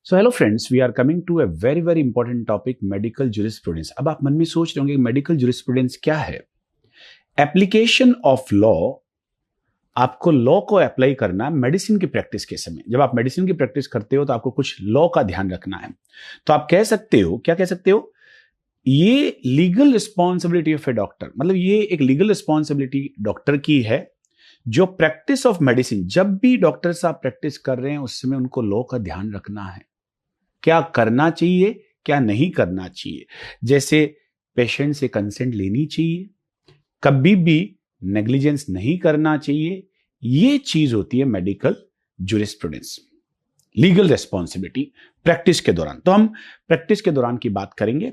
So hello friends, we are coming to a very very important topic, medical jurisprudence. अब आप मन में सोच रहे होंगे मेडिकल जूरिस्प्रूडेंस क्या है। एप्लीकेशन ऑफ लॉ, आपको लॉ को अप्लाई करना मेडिसिन की प्रैक्टिस के समय। जब आप मेडिसिन की प्रैक्टिस करते हो तो आपको कुछ लॉ का ध्यान रखना है। तो आप कह सकते हो, क्या कह सकते हो, ये legal responsibility of A doctor, मतलब ये एक लीगल रिस्पॉन्सिबिलिटी डॉक्टर की है जो प्रैक्टिस ऑफ मेडिसिन, जब भी डॉक्टर साहब प्रैक्टिस कर रहे हैं उस समय उनको लॉ का ध्यान रखना है, क्या करना चाहिए क्या नहीं करना चाहिए। जैसे पेशेंट से कंसेंट लेनी चाहिए, कभी भी नेग्लिजेंस नहीं करना चाहिए। ये चीज होती है medical jurisprudence, legal responsibility practice के दौरान। तो हम प्रैक्टिस के दौरान की बात करेंगे।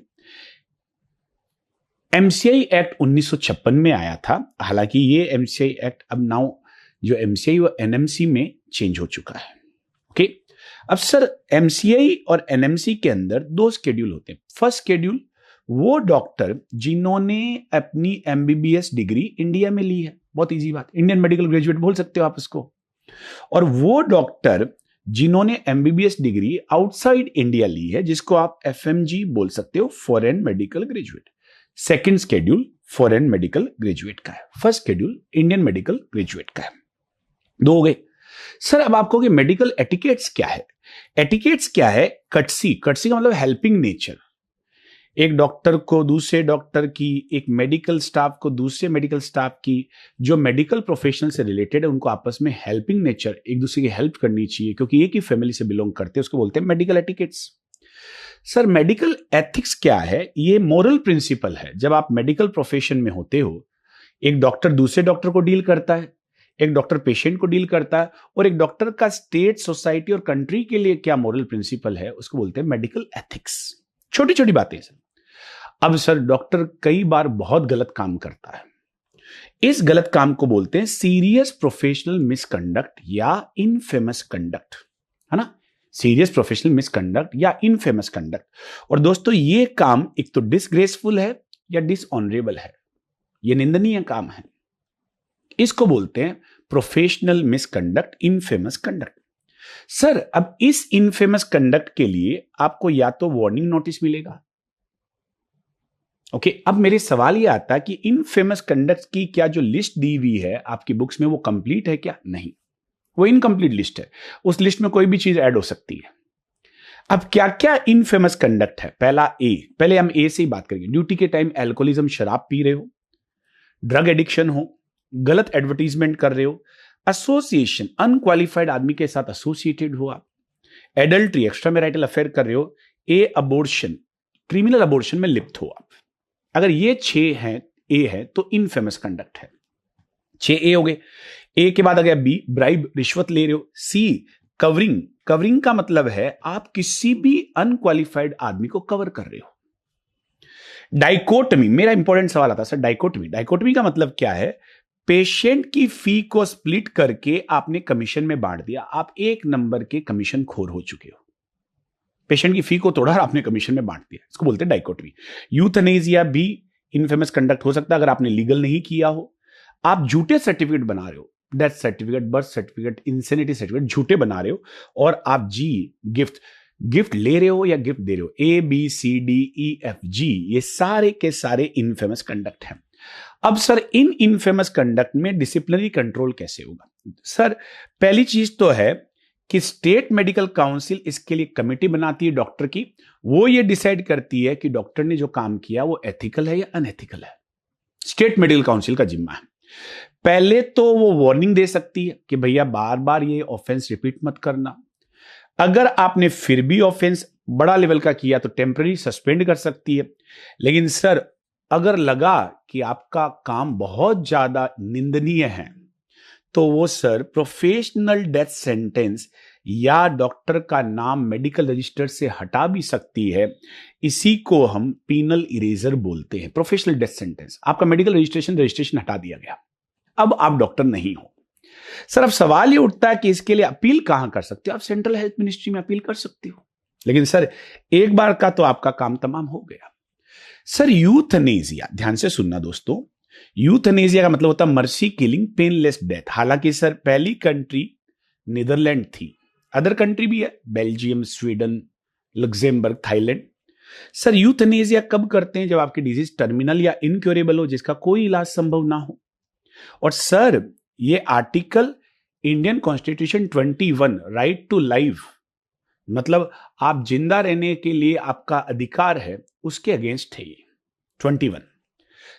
एमसीआई एक्ट 1956 में आया था। हालांकि ये एमसीआई एक्ट अब नाउ जो एमसीआई वो एनएमसी में चेंज हो चुका है। ओके, अब सर एमसीआई और एनएमसी के अंदर दो शेड्यूल होते हैं। फर्स्ट शेड्यूल वो डॉक्टर जिन्होंने अपनी एमबीबीएस डिग्री इंडिया में ली है, बहुत इजी बात, इंडियन मेडिकल ग्रेजुएट बोल सकते हो आप इसको। और वो डॉक्टर जिन्होंने एमबीबीएस डिग्री आउटसाइड इंडिया ली है, जिसको आप एफएमजी बोल सकते हो, foreign medical graduate. Second schedule foreign medical graduate का है, first schedule Indian medical graduate का है। दो हो गए। सर अब आपको कि मेडिकल एटिकेट्स क्या है। एटिकेट्स क्या है? कटसी, कटसी का मतलब हेल्पिंग नेचर। एक डॉक्टर को दूसरे डॉक्टर की, एक मेडिकल स्टाफ को दूसरे मेडिकल स्टाफ की, जो मेडिकल प्रोफेशनल से रिलेटेड है उनको आपस में हेल्पिंग नेचर, एक दूसरे की हेल्प करनी चाहिए क्योंकि एक ही फैमिली से बिलोंग करते हैं, उसको बोलते हैं medical etiquettes. Sir medical ethics क्या है? ये मोरल प्रिंसिपल है। जब आप मेडिकल प्रोफेशन में होते हो, एक डॉक्टर दूसरे डॉक्टर को डील करता है, एक डॉक्टर पेशेंट को डील करता है, और एक डॉक्टर का स्टेट, सोसाइटी और कंट्री के लिए क्या मोरल प्रिंसिपल है, उसको बोलते हैं मेडिकल एथिक्स। छोटी छोटी बातें सर। अब सर डॉक्टर कई बार बहुत गलत काम करता है, इस गलत काम को बोलते हैं सीरियस प्रोफेशनल मिसकंडक्ट या इनफेमस कंडक्ट, है ना। सीरियस प्रोफेशनल मिसकंडक्ट या इनफेमस कंडक्ट। और दोस्तों ये काम एक तो डिसग्रेसफुल है या डिसऑनरेबल है, ये निंदनीय काम है, इसको बोलते हैं professional misconduct, infamous conduct. Sir अब इस इनफेमस कंडक्ट के लिए आपको या तो वार्निंग नोटिस मिलेगा। ओके, अब मेरे सवाल ये आता है कि इनफेमस कंडक्ट की क्या जो लिस्ट दी हुई है आपकी बुक्स में वो कंप्लीट है क्या? नहीं, वो इनकम्प्लीट लिस्ट है। उस लिस्ट में कोई भी चीज ऐड हो सकती है। अब क्या क्या इनफेमस कंडक्ट है? पहला ए, पहले हम ए से ही बात करेंगे। ड्यूटी के टाइम एल्कोहलिज्म, शराब पी रहे हो, ड्रग एडिक्शन हो, गलत एडवर्टीजमेंट कर रहे हो, एसोसिएशन, अनक्वालिफाइड आदमी के साथ एसोसिएटेड हो आप, एडल्ट्री, एक्स्ट्रा मैरिटल अफेयर कर रहे हो, ए अबॉर्शन, क्रिमिनल अबॉर्शन में लिप्त हो आप। अगर ये 6 हैं, ए है तो इनफेमस कंडक्ट है। 6 ए हो गए। ए के बाद आ गया बी, ब्राइब, रिश्वत ले रहे हो। सी कवरिंग, कवरिंग का मतलब है आप किसी भी अनक्वालिफाइड आदमी को कवर कर रहे हो। डाइकोटमी, मेरा इंपॉर्टेंट सवाल आता है सर, डाइकोटमी, डाइकोटमी का मतलब क्या है? पेशेंट की फी को स्प्लिट करके आपने कमीशन में बांट दिया, आप एक नंबर के कमीशन खोर हो चुके हो। पेशेंट की फी को तोड़ा और आपने कमीशन में बांट दिया, इसको बोलते हैं डाइकोटमी। यूथनेसिया भी इनफेमस कंडक्ट हो सकता है अगर आपने लीगल नहीं किया हो। आप झूठे सर्टिफिकेट बना रहे हो, death certificate, birth certificate, insanity certificate झूठे बना रहे हो, और आप जी गिफ्ट, गिफ्ट ले रहे हो या गिफ्ट दे रहे हो, A B C D E F G, ये सारे के सारे इनफेमस कंडक्ट हैं। अब सर इन इनफेमस कंडक्ट में डिसिप्लिनरी कंट्रोल कैसे होगा? सर पहली चीज तो है कि स्टेट मेडिकल काउंसिल इसके लिए कमेटी बनाती है डॉक्टर की, वो ये डिसाइड करती है कि डॉक्टर ने जो काम किया वो एथिकल है या अनएथिकल है। स्टेट मेडिकल काउंसिल का जिम्मा है। पहले तो वो वार्निंग दे सकती है कि भैया बार बार ये ऑफेंस रिपीट मत करना। अगर आपने फिर भी ऑफेंस बड़ा लेवल का किया तो टेम्पररी सस्पेंड कर सकती है। लेकिन सर अगर लगा कि आपका काम बहुत ज्यादा निंदनीय है तो वो सर प्रोफेशनल डेथ सेंटेंस या डॉक्टर का नाम मेडिकल रजिस्टर से हटा भी सकती है। इसी को हम पीनल इरेजर बोलते हैं, प्रोफेशनल डेथ सेंटेंस। आपका मेडिकल रजिस्ट्रेशन हटा दिया गया, अब आप डॉक्टर नहीं हो। सर अब सवाल ये उठता है कि इसके लिए अपील कहां कर सकते हो? आप सेंट्रल हेल्थ मिनिस्ट्री में अपील कर सकते हो। लेकिन सर एक बार का तो आपका काम तमाम हो गया। सर यूथनेसिया, ध्यान से सुनना दोस्तों, यूथनेसिया का मतलब होता है मर्सी किलिंग, पेनलेस डेथ। हालांकि सर पहली कंट्री नीदरलैंड थी, अदर कंट्री भी है, Belgium, Sweden, Luxembourg, Thailand. Sir euthanasia कब करते हैं? जब आपकी डिजीज टर्मिनल या इनक्योरेबल हो, जिसका कोई इलाज संभव ना हो। और सर ये article Indian constitution 21 right to life, मतलब आप जिंदा रहने के लिए आपका अधिकार है, उसके अगेंस्ट है ये 21।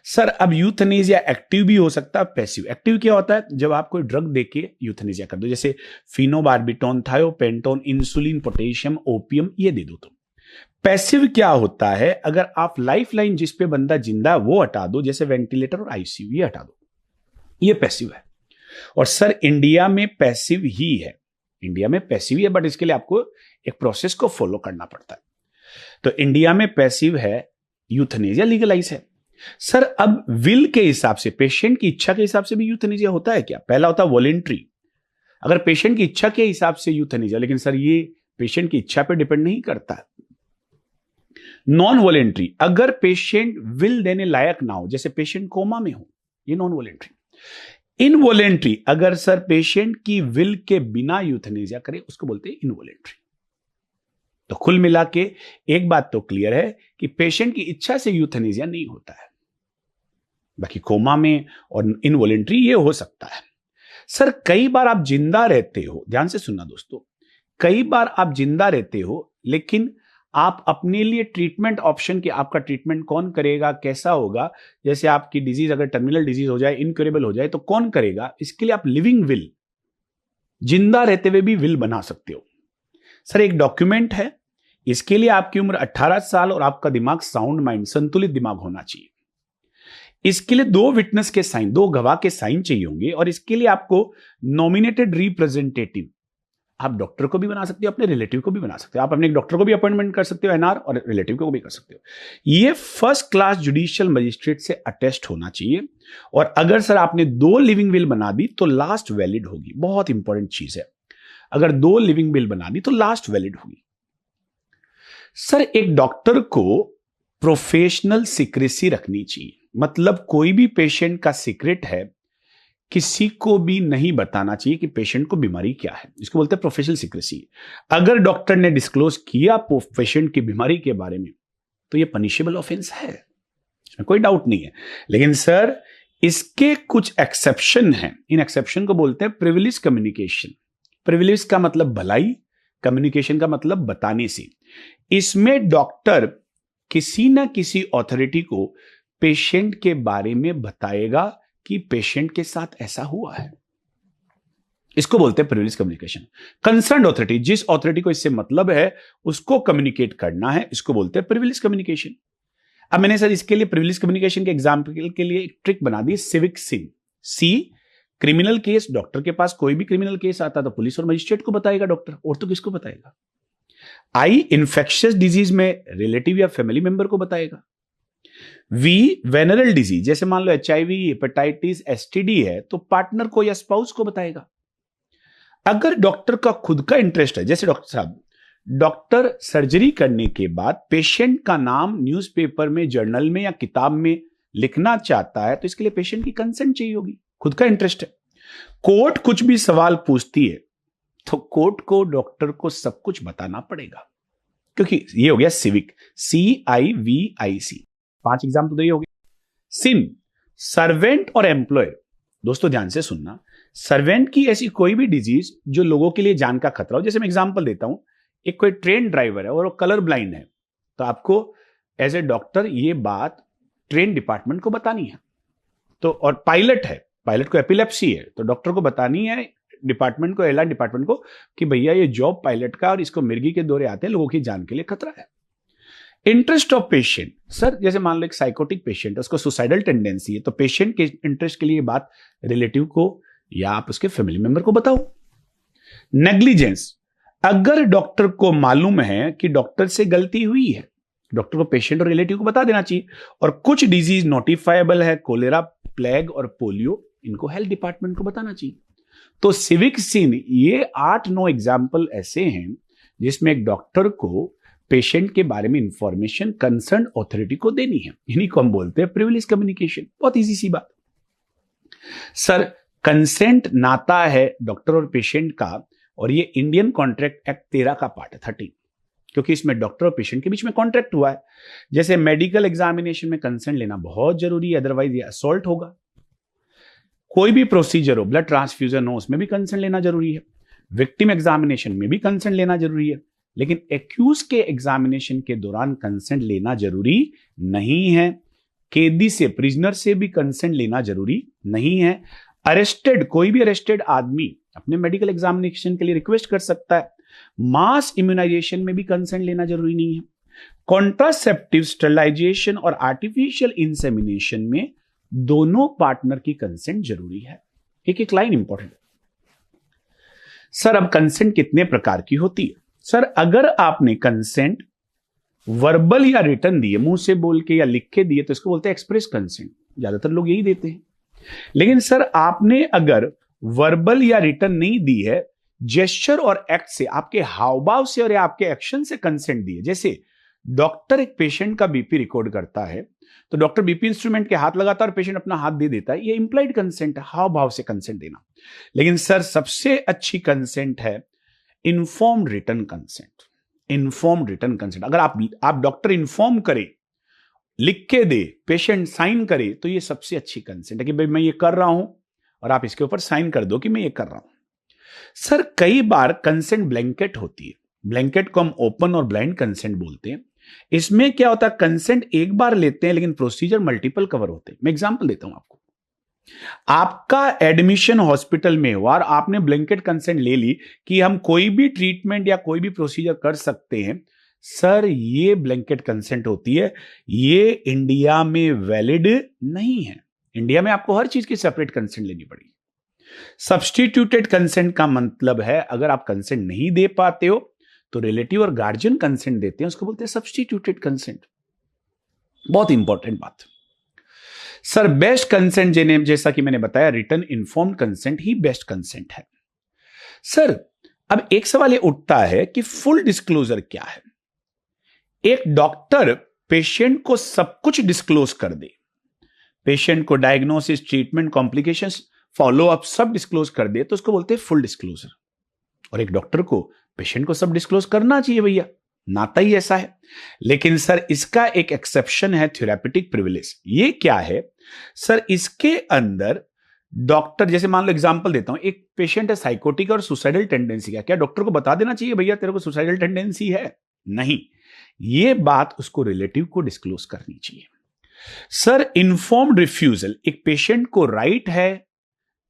सर अब यूथनेसिया एक्टिव भी हो सकता है, पैसिव। एक्टिव क्या होता है? जब आप कोई ड्रग देके यूथनेसिया कर दो, जैसे phenobarbitone, thiopentone, insulin, potassium, opium, ये दे दो तो। पैसिव क्या होता है? अगर आप लाइफ लाइन जिस पे बंदा जिंदा है वो हटा दो, जैसे वेंटिलेटर और आईसीयू, ये हटा दो, ये पैसिव है। और सर इंडिया में पैसिव ही है, इंडिया में पैसिव ही है, बट इसके लिए आपको एक प्रोसेस को फॉलो करना पड़ता है। तो इंडिया में पैसिव है, यूथनेसिया लीगलाइज है। सर अब विल के हिसाब से, पेशेंट की इच्छा के हिसाब से भी यूथनेसिया होता है क्या? पहला होता है वॉलेंट्री, अगर पेशेंट की इच्छा के हिसाब से यूथनेसिया, लेकिन सर ये पेशेंट की इच्छा पे डिपेंड नहीं करता है। नॉन वॉलेंट्री, अगर पेशेंट विल देने लायक ना हो, जैसे पेशेंट कोमा में हो, ये नॉन वॉलेंट्री। इनवॉलेंट्री, अगर सर पेशेंट की विल के बिना यूथनेसिया करे, उसको बोलते हैं इनवॉलेंट्री। तो कुल मिला के एक बात तो क्लियर है कि पेशेंट की इच्छा से यूथनेसिया नहीं होता है, बाकी कोमा में और इनवॉलेंट्री ये हो सकता है। सर कई बार आप जिंदा रहते हो, ध्यान से सुनना दोस्तों, कई बार आप जिंदा रहते हो, लेकिन आप अपने लिए ट्रीटमेंट ऑप्शन की, आपका ट्रीटमेंट कौन करेगा, कैसा होगा, जैसे आपकी डिजीज अगर टर्मिनल डिजीज हो जाए, इनक्योरेबल हो जाए, तो कौन करेगा, इसके लिए आप लिविंग विल, जिंदा रहते हुए भी विल बना सकते हो। सर एक डॉक्यूमेंट है, इसके लिए आपकी उम्र 18 साल और आपका दिमाग साउंड माइंड, संतुलित दिमाग होना चाहिए। इसके लिए 2 विटनेस के साइन, 2 गवाह के साइन चाहिए होंगे, और इसके लिए आपको नॉमिनेटेड रिप्रेजेंटेटिव, आप डॉक्टर को भी बना सकते हो, अपने रिलेटिव को भी बना सकते हो, आप अपने डॉक्टर को भी अपॉइंटमेंट कर सकते हो एनआर, और रिलेटिव को भी कर सकते हो। ये फर्स्ट क्लास जुडिशियल मजिस्ट्रेट से अटेस्ट होना चाहिए। और अगर सर आपने 2 लिविंग विल बना दी तो लास्ट वैलिड होगी, बहुत इंपॉर्टेंट चीज है, अगर 2 लिविंग विल बना दी तो लास्ट वैलिड होगी। सर एक डॉक्टर को प्रोफेशनल सीक्रेसी रखनी चाहिए, मतलब कोई भी पेशेंट का सीक्रेट है किसी को भी नहीं बताना चाहिए कि पेशेंट को बीमारी क्या है, इसको बोलते हैं प्रोफेशनल सीक्रेसी। अगर डॉक्टर ने डिस्क्लोज किया पेशेंट की बीमारी के बारे में तो ये पनिशेबल ऑफेंस है, इसमें कोई डाउट नहीं है। लेकिन सर इसके कुछ एक्सेप्शन हैं, इन एक्सेप्शन को बोलते हैं प्रिविलेज कम्युनिकेशन। प्रिविलेज का मतलब भलाई, कम्युनिकेशन का मतलब बताने से। इसमें डॉक्टर किसी ना किसी अथॉरिटी को पेशेंट के बारे में बताएगा कि पेशेंट के साथ ऐसा हुआ है, इसको बोलते हैं प्रिविलेज कम्युनिकेशन। कंसर्न्ड अथॉरिटी, जिस अथॉरिटी को इससे मतलब है उसको कम्युनिकेट करना है, इसको बोलते हैं प्रिविलेज कम्युनिकेशन। अब मैंने सर इसके लिए प्रिविलेज कम्युनिकेशन के एग्जाम्पल के लिए एक ट्रिक बना दी, सिविक सिन। सी क्रिमिनल केस, डॉक्टर के पास कोई भी क्रिमिनल केस आता तो पुलिस और मजिस्ट्रेट को बताएगा डॉक्टर, और तो किसको बताएगा। आई इन्फेक्शियस डिजीज में रिलेटिव या फैमिली मेंबर को बताएगा। वी वेनरल डिजीज, जैसे मान लो एचआईवी, हेपेटाइटिस, एसटीडी है तो पार्टनर को या स्पाउस को बताएगा। अगर डॉक्टर का खुद का इंटरेस्ट है, जैसे डॉक्टर साहब, डॉक्टर सर्जरी करने के बाद पेशेंट का नाम न्यूज़पेपर में, जर्नल में या किताब में लिखना चाहता है तो इसके लिए पेशेंट की कंसेंट चाहिए होगी, खुद का इंटरेस्ट है। कोर्ट कुछ भी सवाल पूछती है तो कोर्ट को डॉक्टर को सब कुछ बताना पड़ेगा, क्योंकि ये हो गया सिविक, CIVIC। 5 एग्जाम्पल तो ये हो गए। सिन, सर्वेंट और एम्प्लॉयर। दोस्तों ध्यान से सुनना, सर्वेंट की ऐसी कोई भी डिजीज जो लोगों के लिए जान का खतरा हो, जैसे मैं एग्जांपल देता हूं, एक कोई ट्रेन ड्राइवर है और वो कलर ब्लाइंड है, तो आपको एज ए डॉक्टर ये बात ट्रेन डिपार्टमेंट को बतानी है। तो और पायलट है, पायलट को एपिलेप्सी है, तो डॉक्टर को बतानी है डिपार्टमेंट को, एयरलाइन डिपार्टमेंट को, कि भैया ये जॉब पायलट का और इसको मिर्गी के दौरे आते हैं, लोगों की जान के लिए खतरा है। इंटरेस्ट ऑफ पेशेंट, सर जैसे मान लो एक साइकोटिक पेशेंट है, उसको सुसाइडल टेंडेंसी है, तो पेशेंट के इंटरेस्ट के लिए बात रिलेटिव को या आप उसके फैमिली मेंबर को बताओ। नेग्लिजेंस, अगर डॉक्टर को मालूम है कि डॉक्टर से गलती हुई है, डॉक्टर को पेशेंट और रिलेटिव को बता देना चाहिए। और कुछ डिजीज नोटिफाइबल है, कोलेरा, प्लेग और पोलियो, इनको हेल्थ डिपार्टमेंट को बताना चाहिए। तो सिविक सिन, ये 8-9 एग्जाम्पल ऐसे हैं जिसमें एक डॉक्टर को पेशेंट के बारे में इंफॉर्मेशन कंसर्न अथॉरिटी को देनी है, इन्हीं को हम बोलते हैं प्रिविलेज कम्युनिकेशन। बहुत इजी सी बात। सर कंसेंट नाता है डॉक्टर और पेशेंट का, और ये इंडियन कॉन्ट्रैक्ट एक्ट 13 का पार्ट है 13, क्योंकि इसमें डॉक्टर और पेशेंट के बीच में कॉन्ट्रैक्ट हुआ है। जैसे मेडिकल एग्जामिनेशन में कंसेंट लेना बहुत जरूरी है, अदरवाइज ये असॉल्ट होगा। कोई भी प्रोसीजर हो, ब्लड ट्रांसफ्यूजन हो, उसमें भी कंसेंट लेना जरूरी है। विक्टिम एग्जामिनेशन में भी कंसेंट लेना जरूरी है, लेकिन एक्यूज के एग्जामिनेशन के दौरान कंसेंट लेना जरूरी नहीं है। कैदी से, प्रिजनर से भी कंसेंट लेना जरूरी नहीं है। अरेस्टेड, कोई भी अरेस्टेड आदमी अपने मेडिकल एग्जामिनेशन के लिए रिक्वेस्ट कर सकता है। मास इम्यूनाइजेशन में भी कंसेंट लेना जरूरी नहीं है। कॉन्ट्रासेप्टिव, स्टरलाइजेशन और आर्टिफिशियल इंसेमिनेशन में दोनों पार्टनर की कंसेंट जरूरी है। एक एक लाइन इंपॉर्टेंट। सर अब कंसेंट कितने प्रकार की होती है? सर अगर आपने कंसेंट वर्बल या रिटर्न दिए, मुंह से बोल के या लिख के दिए, तो इसको बोलते हैं एक्सप्रेस कंसेंट। ज्यादातर लोग यही देते हैं। लेकिन सर आपने अगर वर्बल या रिटर्न नहीं दी है, जेस्चर और एक्ट से, आपके हावभाव से और या आपके एक्शन से कंसेंट दिए। जैसे डॉक्टर एक पेशेंट का बीपी रिकॉर्ड करता है, तो डॉक्टर बीपी इंस्ट्रूमेंट के हाथ लगाता है और पेशेंट अपना हाथ दे देता है, ये इंप्लाइड कंसेंट है, हाव भाव से कंसेंट देना। लेकिन सर सबसे अच्छी कंसेंट है informed return consent. Informed return consent, अगर आप डॉक्टर इन्फॉर्म करे, लिख के दे, पेशेंट साइन करे, तो ये सबसे अच्छी कंसेंट है कि भाई मैं ये कर रहा हूं और आप इसके ऊपर साइन कर दो कि मैं ये कर रहा हूं। सर कई बार कंसेंट ब्लैंकेट होती है। ब्लैंकेट को हम ओपन और ब्लाइंड कंसेंट बोलते हैं। इसमें क्या होता है, कंसेंट एक बार लेते हैं लेकिन प्रोसीजर मल्टीपल कवर होते हैं। मैं एग्जांपल देता हूं आपको। आपका एडमिशन हॉस्पिटल में हुआ और आपने ब्लैंकेट कंसेंट ले ली कि हम कोई भी ट्रीटमेंट या कोई भी प्रोसीजर कर सकते हैं। सर ये ब्लैंकेट कंसेंट होती है, ये इंडिया में वैलिड नहीं है। इंडिया में आपको हर चीज की सेपरेट कंसेंट लेनी पड़ेगी। सब्स्टिट्यूटेड कंसेंट का मतलब है अगर आप कंसेंट नहीं दे पाते हो तो रिलेटिव और गार्जियन कंसेंट देते हैं, उसको बोलते हैं सब्स्टिट्यूटेड कंसेंट। बहुत इंपॉर्टेंट बात। सर बेस्ट कंसेंट जैसा कि मैंने बताया, रिटर्न इन्फॉर्म्ड कंसेंट ही बेस्ट कंसेंट है। सर अब एक सवाल ये उठता है कि फुल डिस्क्लोजर क्या है? एक डॉक्टर पेशेंट को सब कुछ डिस्क्लोज कर दे, पेशेंट को diagnosis, treatment, complications, follow up सब डिस्क्लोज कर दे, तो उसको बोलते हैं फुल डिस्क्लोजर। और एक डॉक्टर को पेशेंट को सब डिस्क्लोज करना चाहिए भैया, नाता ही ऐसा है। लेकिन सर इसका एक एक्सेप्शन है, थेराप्यूटिक प्रिविलेज। ये क्या है सर? इसके अंदर डॉक्टर, जैसे मान लो एग्जांपल देता हूं, एक पेशेंट है साइकोटिक और सुसाइडल टेंडेंसी का, क्या डॉक्टर को बता देना चाहिए भैया तेरे को सुसाइडल टेंडेंसी है? नहीं, ये बात उसको रिलेटिव को डिस्क्लोज करनी चाहिए। सर इन्फॉर्म्ड रिफ्यूजल, एक पेशेंट को राइट है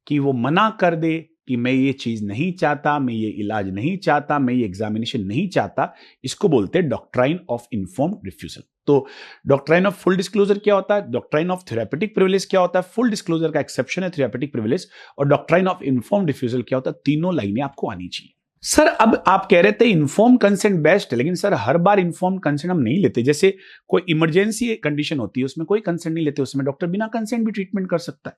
कि वो मना कर दे कि मैं ये चीज नहीं चाहता, मैं ये इलाज नहीं चाहता, मैं ये एग्जामिनेशन नहीं चाहता, इसको बोलते हैं डॉक्ट्राइन ऑफ इन्फॉर्म्ड रिफ्यूजल। तो डॉक्ट्राइन ऑफ फुल डिस्क्लोजर क्या होता है, डॉक्ट्राइन ऑफ थेराप्यूटिक प्रिविलेज क्या होता है, फुल डिस्क्लोजर का एक्सेप्शन है थेराप्यूटिक प्रिविलेज, और डॉक्ट्राइन ऑफ इन्फॉर्म्ड रिफ्यूजल क्या होता है, तीनों लाइनें आपको आनी चाहिए। सर अब आप कह रहे थे इन्फॉर्म कंसेंट बेस्ट है, लेकिन सर हर बार इन्फॉर्म कंसेंट हम नहीं लेते। जैसे कोई इमरजेंसी कंडीशन होती है, उसमें कोई कंसेंट नहीं लेते, उसमें डॉक्टर बिना कंसेंट भी ट्रीटमेंट कर सकता है।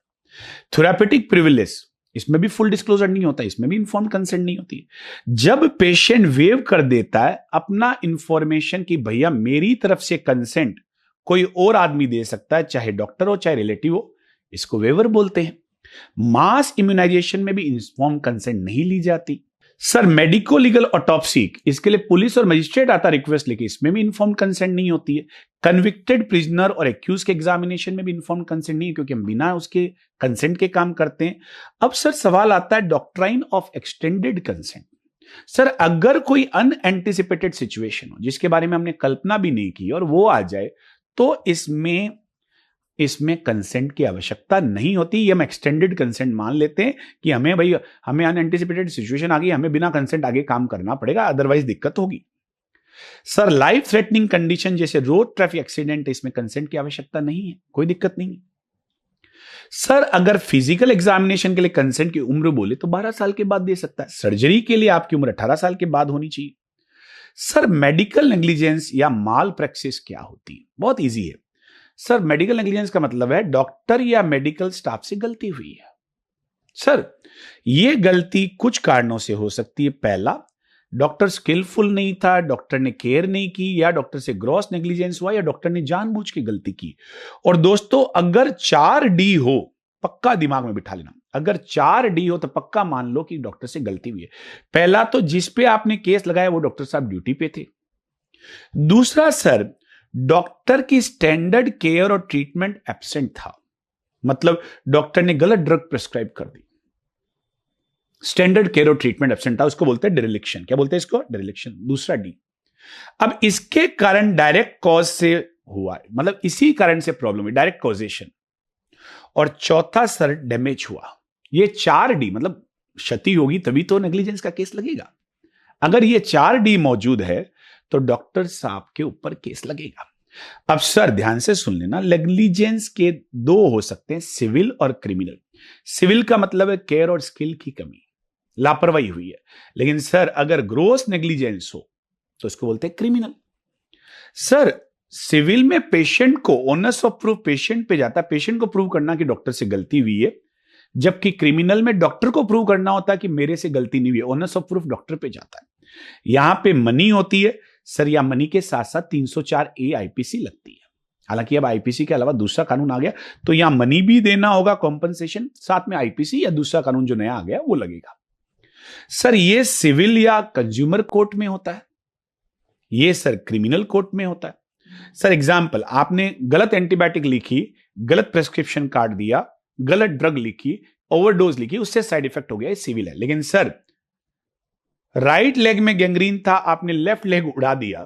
थेराप्यूटिक प्रिविलेज, इसमें भी फुल डिस्क्लोजर नहीं होता, इसमें भी इन्फॉर्म्ड कंसेंट नहीं होती। जब पेशेंट वेव कर देता है अपना इंफॉर्मेशन कि भैया मेरी तरफ से कंसेंट कोई और आदमी दे सकता है, चाहे डॉक्टर हो चाहे रिलेटिव हो, इसको वेवर बोलते हैं। मास इम्यूनाइजेशन में भी इन्फॉर्म्ड कंसेंट नहीं ली जाती। सर मेडिको लीगल ऑटोप्सी, इसके लिए पुलिस और मजिस्ट्रेट आता रिक्वेस्ट लेके, इसमें भी इन्फॉर्म्ड कंसेंट नहीं होती है। कन्विक्टेड प्रिजनर और एक्यूज के एग्जामिनेशन में भी इन्फॉर्म्ड कंसेंट नहीं है, क्योंकि हम बिना उसके कंसेंट के काम करते हैं। अब सर सवाल आता है doctrine of extended consent. Sir अगर कोई अनएंटिसिपेटेड सिचुएशन हो जिसके बारे में हमने कल्पना भी नहीं की और वो आ जाए, तो इसमें कंसेंट की आवश्यकता नहीं होती। ये हम एक्सटेंडेड कंसेंट मान लेते हैं कि हमें अनएंटिसिपेटेड सिचुएशन आ गई, हमें बिना कंसेंट आगे काम करना पड़ेगा, अदरवाइज दिक्कत होगी। सर लाइफ थ्रेटनिंग कंडीशन जैसे रोड ट्रैफिक एक्सीडेंट, इसमें कंसेंट की आवश्यकता नहीं है, कोई दिक्कत नहीं है। सर अगर फिजिकल एग्जामिनेशन के लिए कंसेंट की उम्र बोले तो 12 साल के बाद दे सकता है। सर्जरी के लिए आपकी उम्र 18 साल के बाद होनी चाहिए। सर मेडिकल नेग्लिजेंस या माल प्रैक्टिस क्या होती है? बहुत ईजी है सर। मेडिकल नेग्लिजेंस का मतलब है डॉक्टर या मेडिकल स्टाफ से गलती हुई है। सर यह गलती कुछ कारणों से हो सकती है। पहला, डॉक्टर स्किलफुल नहीं था, डॉक्टर ने केयर नहीं की, या डॉक्टर से ग्रॉस नेग्लिजेंस हुआ, या डॉक्टर ने जानबूझ के गलती की। और दोस्तों अगर 4D हो, पक्का दिमाग में बिठा लेना, अगर 4D हो तो पक्का मान लो कि डॉक्टर से गलती हुई है। पहला तो जिस पे आपने केस लगाया वो डॉक्टर साहब ड्यूटी पे थे। दूसरा सर, डॉक्टर की स्टैंडर्ड केयर और ट्रीटमेंट एब्सेंट था, मतलब डॉक्टर ने गलत ड्रग प्रिस्क्राइब कर दी। स्टैंडर्ड केयर और ट्रीटमेंट एब्सेंट था, उसको बोलते हैं डिरेलिक्शन। क्या बोलते हैं इसको? डिरेलिक्शन। दूसरा डी। अब इसके कारण डायरेक्ट कॉज से हुआ, मतलब इसी कारण से प्रॉब्लम हुई, डायरेक्ट कॉजेशन। और चौथा सर, डैमेज हुआ। ये 4D मतलब क्षति होगी तभी तो नेग्लिजेंस का केस लगेगा। अगर ये 4D मौजूद है तो डॉक्टर साहब के ऊपर केस लगेगा। अब सर ध्यान से सुन लेना, नेग्लिजेंस के दो हो सकते हैं, सिविल और क्रिमिनल। सिविल का मतलब है केयर और स्किल की कमी, लापरवाही हुई है। लेकिन सर अगर ग्रोस नेग्लिजेंस हो तो इसको बोलते हैं क्रिमिनल। सर सिविल में पेशेंट को ओनस ऑफ प्रूफ पेशेंट पे जाता है, पेशेंट को प्रूव करना कि डॉक्टर से गलती हुई है, जबकि क्रिमिनल में डॉक्टर को प्रूव करना होता है कि मेरे से गलती नहीं हुई है, ओनस ऑफ प्रूफ डॉक्टर पे जाता है। यहां पे मनी होती है सर, या मनी के साथ साथ 304A आईपीसी लगती है। हालांकि अब आईपीसी के अलावा दूसरा कानून आ गया तो यहां मनी भी देना होगा, कॉम्पनसेशन, साथ में आईपीसी या दूसरा कानून जो नया आ गया वो लगेगा। सर ये सिविल या कंज्यूमर कोर्ट में होता है, ये सर क्रिमिनल कोर्ट में होता है। सर एग्जाम्पल, आपने गलत एंटीबायोटिक लिखी, गलत प्रेस्क्रिप्शन कार्ड दिया, गलत ड्रग लिखी, ओवरडोज लिखी, उससे साइड इफेक्ट हो गया, ये सिविल है। लेकिन सर राइट लेग में गैंग्रीन था, आपने लेफ्ट लेग उड़ा दिया,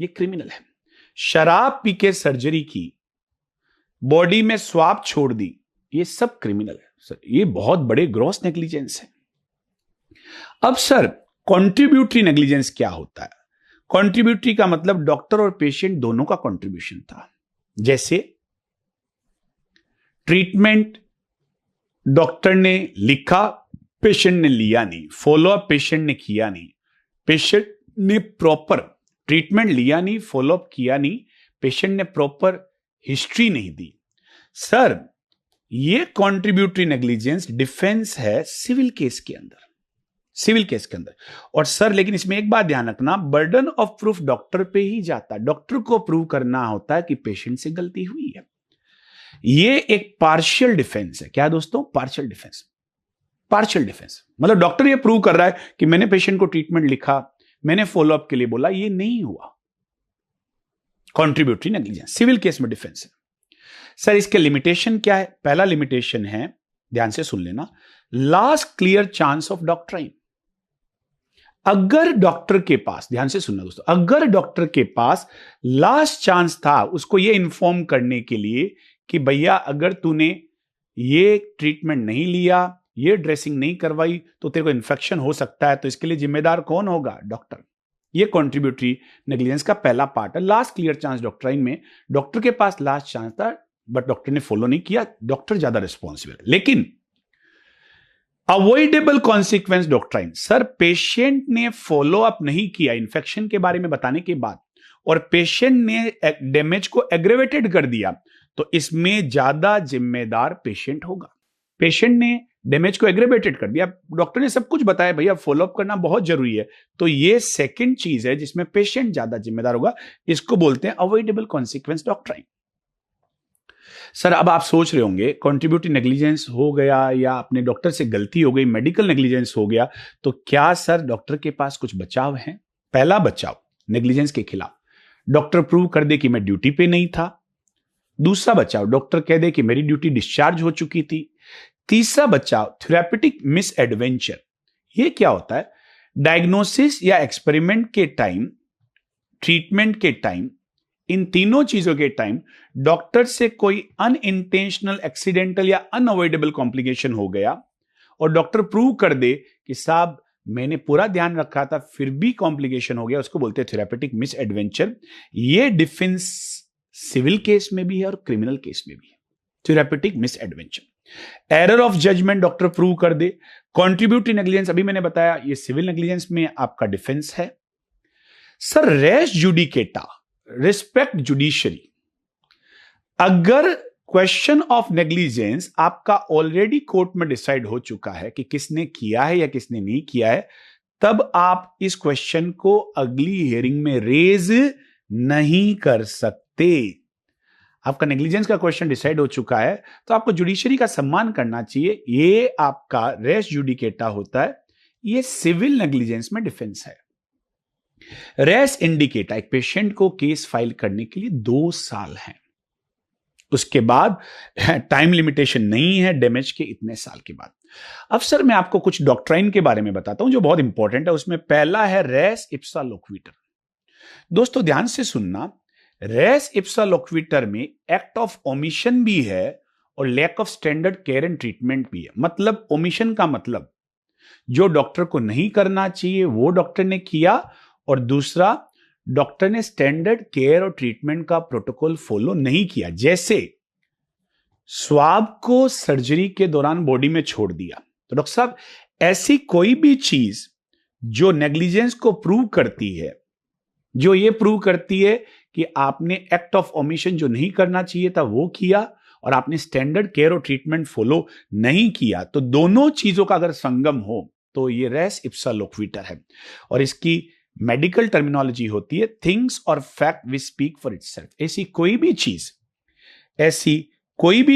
ये क्रिमिनल है। शराब पी के सर्जरी की, बॉडी में स्वाब छोड़ दी, ये सब क्रिमिनल है। सर ये बहुत बड़े ग्रॉस नेग्लिजेंस है। अब सर कॉन्ट्रीब्यूटरी नेग्लिजेंस क्या होता है? कॉन्ट्रीब्यूटरी का मतलब डॉक्टर और पेशेंट दोनों का कॉन्ट्रीब्यूशन था। जैसे ट्रीटमेंट डॉक्टर ने लिखा, पेशेंट ने लिया नहीं, फॉलोअप पेशेंट ने किया नहीं, पेशेंट ने प्रॉपर ट्रीटमेंट लिया नहीं, फॉलोअप किया नहीं, पेशेंट ने प्रॉपर हिस्ट्री नहीं दी। सर ये कॉन्ट्रीब्यूटरी नेग्लिजेंस डिफेंस है सिविल केस के अंदर, सिविल केस के अंदर। और सर लेकिन इसमें एक बात ध्यान रखना, बर्डन ऑफ प्रूफ डॉक्टर पे ही जाता है, डॉक्टर को प्रूव करना होता है कि पेशेंट से गलती हुई है। ये एक पार्शियल डिफेंस है। क्या दोस्तों? Partial defence. पार्शियल डिफेंस मतलब डॉक्टर ये प्रूव कर रहा है कि मैंने पेशेंट को ट्रीटमेंट लिखा, मैंने फॉलोअप के लिए बोला, ये नहीं हुआ। कॉन्ट्रीब्यूटरी नेग्लिजेंस सिविल केस में डिफेंस है। सर इसके लिमिटेशन क्या है? पहला लिमिटेशन है, ध्यान से सुन लेना, last clear chance of doctrine. अगर डॉक्टर के पास, ध्यान से सुनना दोस्तों, अगर डॉक्टर के पास लास्ट चांस था उसको ये इन्फॉर्म करने के लिए कि भैया अगर तूने ये ट्रीटमेंट नहीं लिया, ये ड्रेसिंग नहीं करवाई तो तेरे को इन्फेक्शन हो सकता है, तो इसके लिए जिम्मेदार कौन होगा? डॉक्टर। ये कॉन्ट्रीब्यूटरी नेग्लिजेंस का पहला पार्ट है। लास्ट क्लियर चांस डॉक्ट्राइन में डॉक्टर के पास लास्ट चांस था बट डॉक्टर ने फॉलो नहीं किया, डॉक्टर ज्यादा रिस्पॉन्सिबल है। लेकिन avoidable consequence doctrine, sir patient ने फॉलो अप नहीं किया इन्फेक्शन के बारे में बताने के बाद और पेशेंट ने डैमेज को एग्रेवेटेड कर दिया, तो इसमें ज्यादा जिम्मेदार पेशेंट होगा। पेशेंट ने डैमेज को एग्रेवेटेड कर दिया, डॉक्टर ने सब कुछ बताया, भैया फॉलोअप करना बहुत जरूरी है, तो ये सेकंड चीज है जिसमें पेशेंट ज्यादा जिम्मेदार होगा। इसको बोलते हैं अवॉइडेबल कॉन्सिक्वेंस डॉक्ट्राइन। सर अब आप सोच रहे होंगे कॉन्ट्रीब्यूटरी नेग्लिजेंस हो गया या अपने डॉक्टर से गलती हो गई, मेडिकल नेग्लिजेंस हो गया, तो क्या सर डॉक्टर के पास कुछ बचाव है? पहला बचाव नेग्लिजेंस के खिलाफ, डॉक्टर प्रूव कर दे कि मैं ड्यूटी पे नहीं था। दूसरा बचाव, डॉक्टर कह दे कि मेरी ड्यूटी डिस्चार्ज हो चुकी थी। तीसरा बचाव, थेरेपेटिक मिस एडवेंचर। ये क्या होता है? डायग्नोसिस या एक्सपेरिमेंट के टाइम, ट्रीटमेंट के टाइम, इन तीनों चीजों के टाइम डॉक्टर से कोई अनइंटेंशनल, एक्सीडेंटल या अनअवॉइडेबल कॉम्प्लिकेशन हो गया और डॉक्टर प्रूव कर दे कि साहब मैंने पूरा ध्यान रखा था फिर भी कॉम्प्लिकेशन हो गया, उसको बोलते हैं थेरेपेटिक मिस एडवेंचर। ये डिफेंस सिविल केस में भी है और क्रिमिनल केस में भी है, therapeutic misadventure. Error of judgement doctor prove कर दे। कॉन्ट्रीब्यूटरी नेग्लिजेंस अभी मैंने बताया, ये सिविल नेग्लिजेंस में आपका डिफेंस है। Sir res judicata, respect judiciary, अगर क्वेश्चन ऑफ नेग्लिजेंस आपका ऑलरेडी कोर्ट में डिसाइड हो चुका है कि किसने किया है या किसने नहीं किया है, तब आप इस क्वेश्चन को अगली हियरिंग में रेज नहीं कर सकते। आपका नेग्लिजेंस का क्वेश्चन डिसाइड हो चुका है, तो आपको जुडिशरी का सम्मान करना चाहिए। ये आपका रेस जुडिकेटा होता है, ये सिविल नेग्लिजेंस में डिफेंस है। रेस इंडिकेटा एक पेशेंट को केस फाइल करने के लिए 2 साल है, उसके बाद टाइम लिमिटेशन नहीं है डैमेज के इतने साल के बाद। अब सर मैं आपको कुछ डॉक्ट्राइन के बारे में बताता हूं जो बहुत इंपॉर्टेंट है। उसमें पहला है रेस इप्सा लोक्विटर। दोस्तों ध्यान से सुनना, रेस इप्सा लोक्विटर में एक्ट ऑफ ओमिशन भी है और lack of standard care and treatment भी है। मतलब ओमिशन का मतलब जो डॉक्टर को नहीं करना चाहिए वो डॉक्टर ने किया, और दूसरा डॉक्टर ने स्टैंडर्ड केयर और ट्रीटमेंट का प्रोटोकॉल फॉलो नहीं किया। जैसे स्वाब को सर्जरी के दौरान बॉडी में छोड़ दिया, तो डॉक्टर साहब ऐसी कोई भी चीज जो नेग्लिजेंस को प्रूव करती है, जो ये प्रूव करती है कि आपने एक्ट ऑफ ओमिशन जो नहीं करना चाहिए था वो किया और आपने स्टैंडर्ड केयर और ट्रीटमेंट फॉलो नहीं किया, तो दोनों चीजों का अगर संगम हो तो ये रेस इप्सा लोक्विटर है। और इसकी मेडिकल टर्मिनोलॉजी होती है थिंग्स और fact which speak for itself. ऐसी कोई भी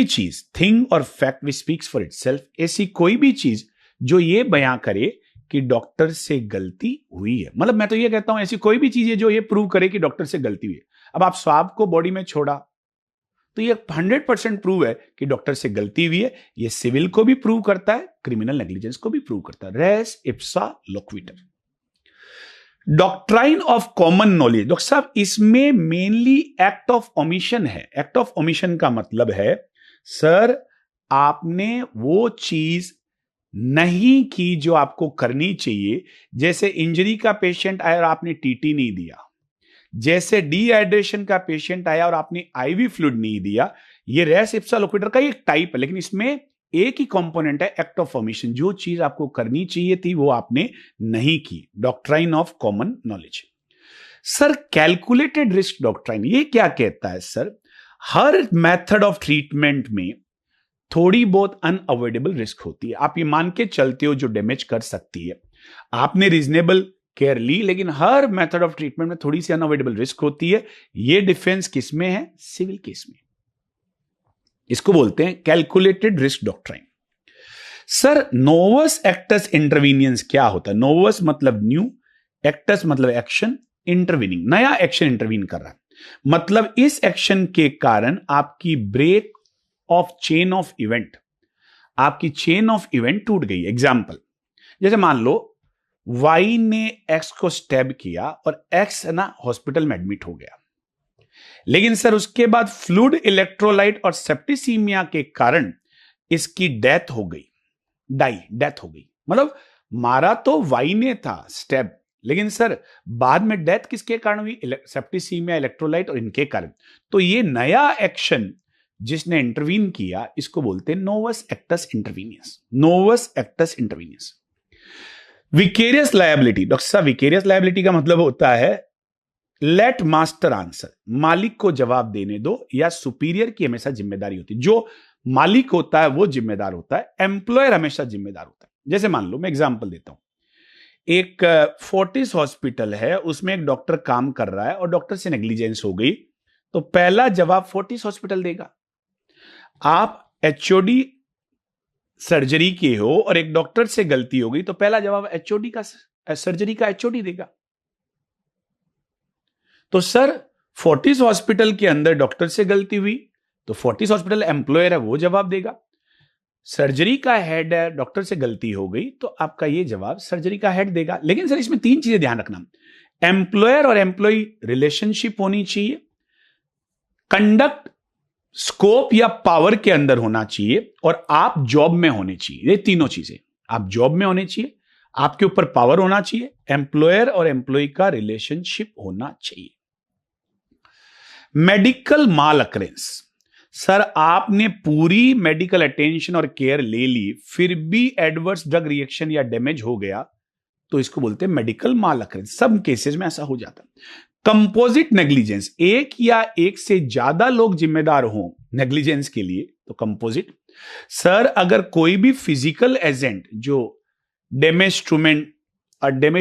चीज थिंग और fact which speaks for itself, ऐसी कोई भी चीज जो ये बयां करे कि डॉक्टर से गलती हुई है। मतलब मैं तो ये कहता हूं ऐसी कोई भी चीज है जो ये प्रूव करे कि डॉक्टर से गलती हुई है। अब आप स्वाब को बॉडी में छोड़ा तो ये 100% प्रूव है कि डॉक्टर से गलती हुई है। ये सिविल को भी प्रूव करता है, क्रिमिनल नेग्लिजेंस को भी प्रूव करता है। Res ipsa loquitur. Doctrine of common knowledge, doctor साहब इसमें मेनली एक्ट ऑफ ओमिशन है। एक्ट ऑफ ओमिशन का मतलब है सर आपने वो चीज नहीं की जो आपको करनी चाहिए। जैसे इंजरी का पेशेंट आया और आपने टीटी नहीं दिया, जैसे डिहाइड्रेशन का पेशेंट आया और आपने आईवी फ्लूइड नहीं दिया। ये रेस इप्सा लोक्विटर का एक टाइप है, लेकिन इसमें एक ही कंपोनेंट है एक्ट ऑफ ओमिशन। जो चीज आपको करनी चाहिए थी वो आपने नहीं की। Doctrine of common knowledge. Sir calculated risk doctrine ये क्या कहता है? Sir her method of treatment में थोड़ी बहुत अनअवॉइडेबल रिस्क होती है। आप ये मान के चलते हो जो डैमेज कर सकती है। आपने रीजनेबल केयर ली, लेकिन हर मेथड ऑफ ट्रीटमेंट में थोड़ी सी अनअवॉइडेबल रिस्क होती है। ये डिफेंस किसमें है? सिविल केस में। इसको बोलते हैं calculated risk doctrine. Sir novus actus interveniens क्या होता है? नोवस मतलब न्यू, एक्टस मतलब एक्शन, इंटरवीनिंग नया एक्शन इंटरवीन कर रहा है। मतलब इस एक्शन के कारण आपकी break of chain of event, आपकी चेन ऑफ इवेंट टूट गई। एग्जाम्पल, जैसे मान लो वाई ने एक्स को स्टैब किया और एक्स है ना हॉस्पिटल में एडमिट हो गया, लेकिन सर उसके बाद फ्लूइड, इलेक्ट्रोलाइट और सेप्टिसीमिया के कारण इसकी डेथ हो गई, डेथ हो गई। मतलब मारा तो वाई ने था स्टैब, लेकिन सर बाद में डेथ किसके कारण हुई? सेप्टिसीमिया, इलेक्ट्रोलाइट और इनके कारण। तो ये नया एक्शन जिसने इंटरवीन किया इसको बोलते हैं novus actus interveniens. Novus actus interveniens. Vicarious liability, doctor साहब विकेरियस लायबिलिटी का मतलब होता है लेट मास्टर आंसर, मालिक को जवाब देने दो, या सुपीरियर की हमेशा जिम्मेदारी होती है। जो मालिक होता है वो जिम्मेदार होता है, एम्प्लॉयर हमेशा जिम्मेदार होता है। जैसे मान लो मैं एग्जांपल देता हूं, एक फोर्टिस हॉस्पिटल है, उसमें एक डॉक्टर काम कर रहा है और डॉक्टर से नेग्लिजेंस हो गई, तो पहला जवाब फोर्टिस हॉस्पिटल देगा। आप एचओडी सर्जरी के हो और एक डॉक्टर से गलती हो गई, तो पहला जवाब एचओडी का, सर्जरी का एचओडी देगा। तो सर फोर्टिस हॉस्पिटल के अंदर डॉक्टर से गलती हुई तो फोर्टिस हॉस्पिटल एम्प्लॉयर है वो जवाब देगा। सर्जरी का हेड है, डॉक्टर से गलती हो गई तो आपका ये जवाब सर्जरी का हेड देगा। लेकिन सर इसमें 3 चीजें ध्यान रखना, एम्प्लॉयर और एम्प्लॉय रिलेशनशिप होनी चाहिए, कंडक्ट स्कोप या पावर के अंदर होना चाहिए, और आप जॉब में होने चाहिए। ये तीनों चीजें, आप जॉब में होने चाहिए, आपके ऊपर पावर होना चाहिए, एम्प्लॉयर और एम्प्लॉय का रिलेशनशिप होना चाहिए। मेडिकल माल अकरेंस, सर आपने पूरी मेडिकल अटेंशन और केयर ले ली, फिर भी एडवर्स ड्रग रिएक्शन या डैमेज हो गया, तो इसको बोलते हैं मेडिकल माल अकरेंस। सब केसेस में ऐसा हो जाता है। कंपोजिट नेग्लिजेंस, एक या एक से ज्यादा लोग जिम्मेदार हों नेग्लिजेंस के लिए, तो कंपोजिट। सर अगर कोई भी फिजिकल एजेंट जो डैमेज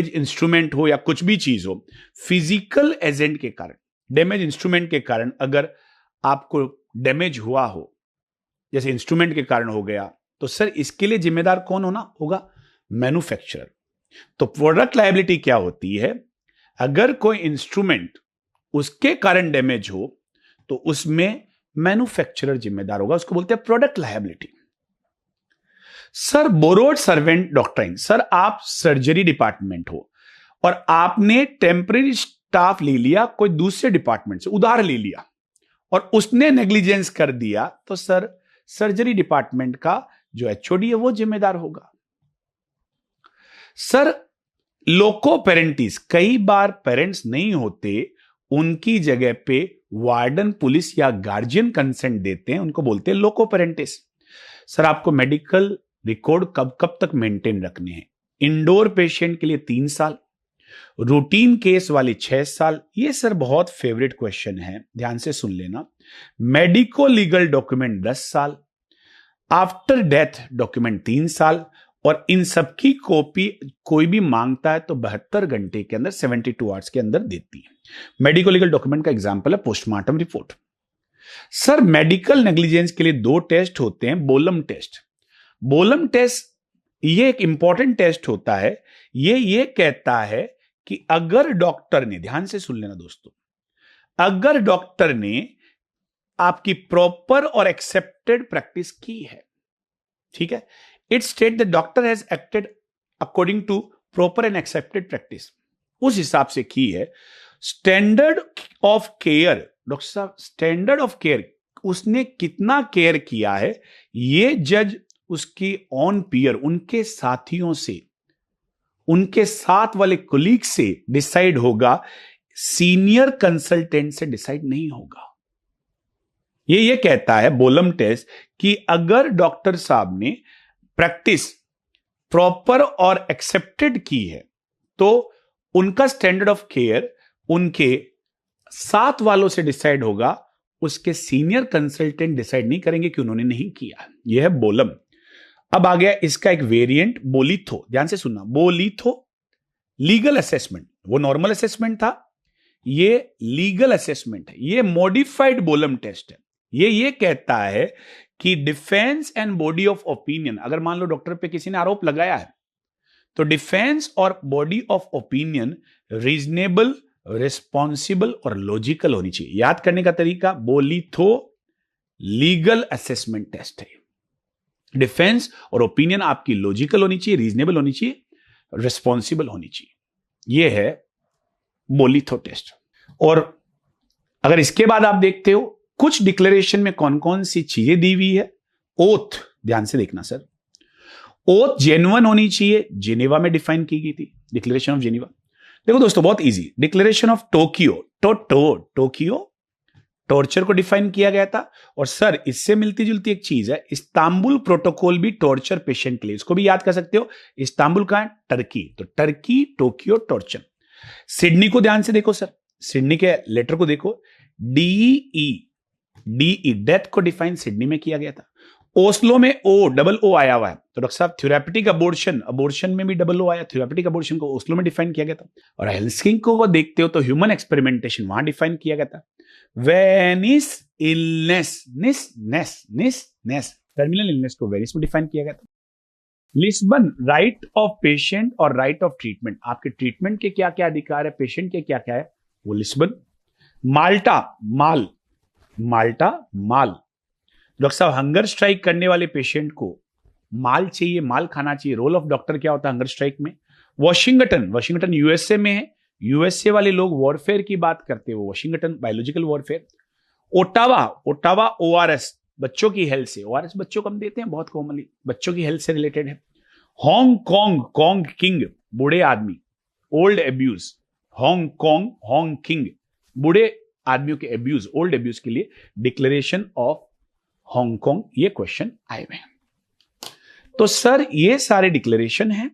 इंस्ट्रूमेंट हो या कुछ भी चीज हो, फिजिकल एजेंट के कारण, डैमेज इंस्ट्रूमेंट के कारण अगर आपको डैमेज हुआ हो, जैसे इंस्ट्रूमेंट के कारण हो गया, तो सर इसके लिए जिम्मेदार कौन होगा? मैन्युफैक्चरर। तो प्रोडक्ट लायबिलिटी क्या होती है? अगर कोई इंस्ट्रूमेंट उसके कारण डैमेज हो तो उसमें मैन्युफैक्चरर जिम्मेदार होगा, उसको बोलते हैं product liability. Sir borrowed servant doctrine, sir आप सर्जरी डिपार्टमेंट हो और आपने टेम्परेरी स्टाफ ले लिया कोई दूसरे डिपार्टमेंट से, उधार ले लिया, और उसने नेग्लिजेंस कर दिया, तो सर सर्जरी डिपार्टमेंट का जो एचओडी है वो जिम्मेदार होगा। सर लोको पेरेंटिस, कई बार पेरेंट्स नहीं होते, उनकी जगह पे वार्डन, पुलिस या गार्जियन कंसेंट देते हैं, उनको बोलते हैं लोको पेरेंटिस। सर आपको मेडिकल रिकॉर्ड कब कब तक मेंटेन रखने हैं? इंडोर पेशेंट के लिए 3 साल, रूटीन केस वाले 6 साल। ये सर बहुत फेवरेट क्वेश्चन है, ध्यान से सुन लेना। मेडिको लीगल डॉक्यूमेंट 10 साल, आफ्टर डेथ डॉक्यूमेंट 3 साल, और इन सबकी कॉपी कोई भी मांगता है तो 72 घंटे के अंदर, 72 आवर्स के अंदर देती है। मेडिको लीगल डॉक्यूमेंट का एग्जाम्पल है postmortem report. Sir medical negligence के लिए 2 टेस्ट होते हैं, बोलम टेस्ट। बोलम टेस्ट ये एक इंपॉर्टेंट टेस्ट होता है, ये कहता है कि अगर डॉक्टर ने, ध्यान से सुन लेना दोस्तों, अगर डॉक्टर ने आपकी प्रॉपर और एक्सेप्टेड प्रैक्टिस की है, ठीक है, it state the doctor has acted according to proper and accepted practice, उस हिसाब से की है। स्टैंडर्ड ऑफ केयर, डॉक्टर साहब स्टैंडर्ड ऑफ केयर, उसने कितना केयर किया है, ये जज उसकी ऑन पीयर, उनके साथियों से, उनके साथ वाले कोलीग से डिसाइड होगा, सीनियर कंसल्टेंट से डिसाइड नहीं होगा। ये कहता है बोलम टेस्ट कि अगर डॉक्टर साहब ने प्रैक्टिस प्रॉपर और एक्सेप्टेड की है तो उनका स्टैंडर्ड ऑफ केयर उनके साथ वालों से डिसाइड होगा, उसके सीनियर कंसल्टेंट डिसाइड नहीं करेंगे कि उन्होंने नहीं किया। यह है बोलम। अब आ गया इसका एक वेरिएंट बोलिथो, ध्यान से सुनना। बोलिथो लीगल असेसमेंट, वो नॉर्मल असेसमेंट था, ये लीगल असेसमेंट है, ये मॉडिफाइड बोलम टेस्ट है। ये कहता है कि defence and body of opinion, अगर मान लो डॉक्टर पे किसी ने आरोप लगाया है तो डिफेंस और body of opinion reasonable, responsible और लॉजिकल होनी चाहिए। याद करने का तरीका, बोलिथो लीगल असेसमेंट टेस्ट है। डिफेंस और ओपिनियन आपकी लॉजिकल होनी चाहिए, रीजनेबल होनी चाहिए, रिस्पॉन्सिबल होनी चाहिए। यह है बोलिथो टेस्ट। और अगर इसके बाद आप देखते हो कुछ डिक्लेरेशन में कौन कौन सी चीजें दी हुई है। ओथ, ध्यान से देखना सर, ओथ जेन्युइन होनी चाहिए, जेनेवा में डिफाइन की गई थी, डिक्लेरेशन ऑफ जेनेवा। देखो दोस्तों बहुत easy, declaration of Tokyo, Tokyo torture को डिफाइन किया गया था। और सर इससे मिलती जुलती एक चीज है, इस्तांबुल प्रोटोकॉल भी टॉर्चर पेशेंट के लिए, इसको भी याद कर सकते हो। इस्तांबुल कहां है? टर्की, तो टर्की, टोक्यो, टॉर्चर। सिडनी को ध्यान से देखो सर, सिडनी के लेटर को देखो, डीई डेथ को डिफाइन सिडनी में किया गया था। ओस्लो में डबल ओ आया हुआ है, तो डॉक्टर साहब थेरापेटिक अबॉर्शन में भी डबल ओ आया, थेरापेटिक अबॉर्शन को ओस्लो में डिफाइन किया गया था। और हेल्सिंकी को देखते हो तो ह्यूमन एक्सपेरिमेंटेशन वहां डिफाइन किया गया था। वेनिस इलनेस, टर्मिनल इलनेस को वेनिस में डिफाइन किया गया था। लिस्बन राइट ऑफ पेशेंट और राइट ऑफ ट्रीटमेंट, आपके ट्रीटमेंट के क्या क्या अधिकार है, पेशेंट के क्या क्या है, वो लिस्बन। माल्टा माल, डॉक्टर साहब हंगर स्ट्राइक करने वाले पेशेंट को माल चाहिए, माल खाना चाहिए। रोल ऑफ डॉक्टर क्या होता है हंगर स्ट्राइक में? वॉशिंगटन यूएसए में है, यूएसए वाले लोग वॉरफेयर की बात करते हैं, वो Washington biological warfare. Ottawa ORS बच्चों की हेल्थ से, ओआरएस बच्चों को हम देते हैं बहुत कॉमनली, बच्चों की हेल्थ से रिलेटेड है। हांगकांग किंग, बूढ़े आदमी, ओल्ड एब्यूज, हांगकांग किंग, बूढ़े आदमियों के एब्यूज, ओल्ड एब्यूज के लिए डिक्लेरेशन ऑफ हांगकांग, ये क्वेश्चन आए हुए हैं। तो सर ये सारे डिक्लेरेशन हैं